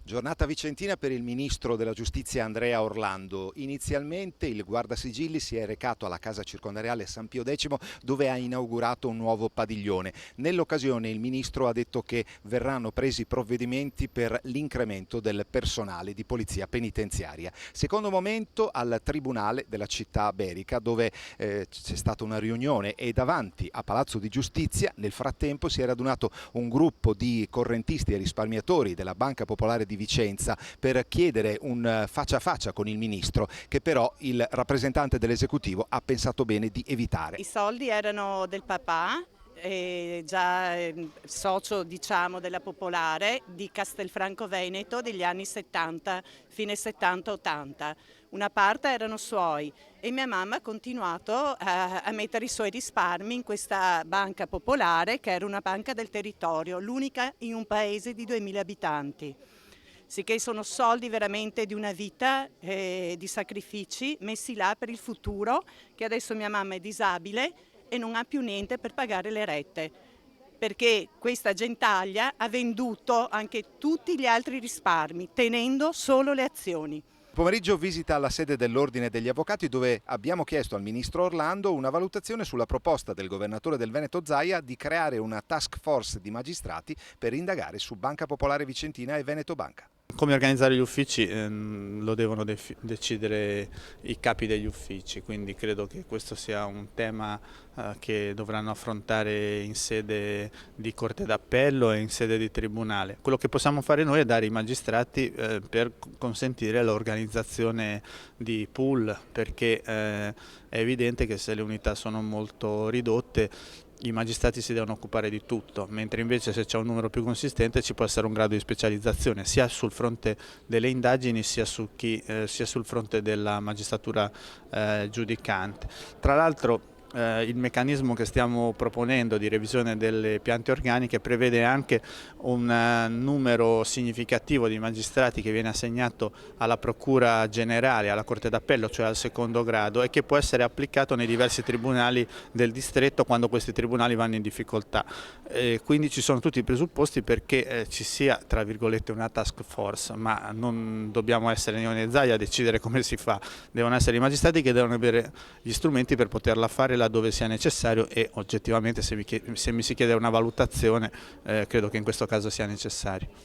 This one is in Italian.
Giornata vicentina per il ministro della giustizia Andrea Orlando. Inizialmente il guardasigilli si è recato alla casa circondariale San Pio X dove ha inaugurato un nuovo padiglione. Nell'occasione il ministro ha detto che verranno presi provvedimenti per l'incremento del personale di polizia penitenziaria. Secondo momento al Tribunale della città berica dove c'è stata una riunione e davanti a Palazzo di Giustizia nel frattempo si è radunato un gruppo di correntisti e risparmiatori della Banca Popolare di Vicenza per chiedere un faccia a faccia con il ministro che però il rappresentante dell'esecutivo ha pensato bene di evitare. I soldi erano del papà, già socio diciamo della Popolare di Castelfranco Veneto degli anni 70, fine 70-80. Una parte erano suoi e mia mamma ha continuato a mettere i suoi risparmi in questa banca popolare che era una banca del territorio, l'unica in un paese di 2000 abitanti. Sicché sono soldi veramente di una vita, di sacrifici messi là per il futuro, che adesso mia mamma è disabile e non ha più niente per pagare le rette, perché questa Gentaglia ha venduto anche tutti gli altri risparmi, tenendo solo le azioni. Pomeriggio visita alla sede dell'Ordine degli Avvocati dove abbiamo chiesto al ministro Orlando una valutazione sulla proposta del governatore del Veneto Zaia di creare una task force di magistrati per indagare su Banca Popolare Vicentina e Veneto Banca. Come organizzare gli uffici lo devono decidere i capi degli uffici, quindi credo che questo sia un tema che dovranno affrontare in sede di Corte d'Appello e in sede di Tribunale. Quello che possiamo fare noi è dare i magistrati per consentire l'organizzazione di pool, perché è evidente che se le unità sono molto ridotte i magistrati si devono occupare di tutto, mentre invece se c'è un numero più consistente ci può essere un grado di specializzazione sia sul fronte delle indagini sia sul fronte della magistratura giudicante. Tra l'altro il meccanismo che stiamo proponendo di revisione delle piante organiche prevede anche un numero significativo di magistrati che viene assegnato alla Procura Generale, alla Corte d'Appello, cioè al secondo grado, e che può essere applicato nei diversi tribunali del distretto quando questi tribunali vanno in difficoltà. Quindi ci sono tutti i presupposti perché ci sia, tra virgolette, una task force, ma non dobbiamo essere io né Zaia a decidere come si fa, devono essere i magistrati che devono avere gli strumenti per poterla fare laddove sia necessario e oggettivamente se mi si chiede una valutazione credo che in questo caso sia necessario.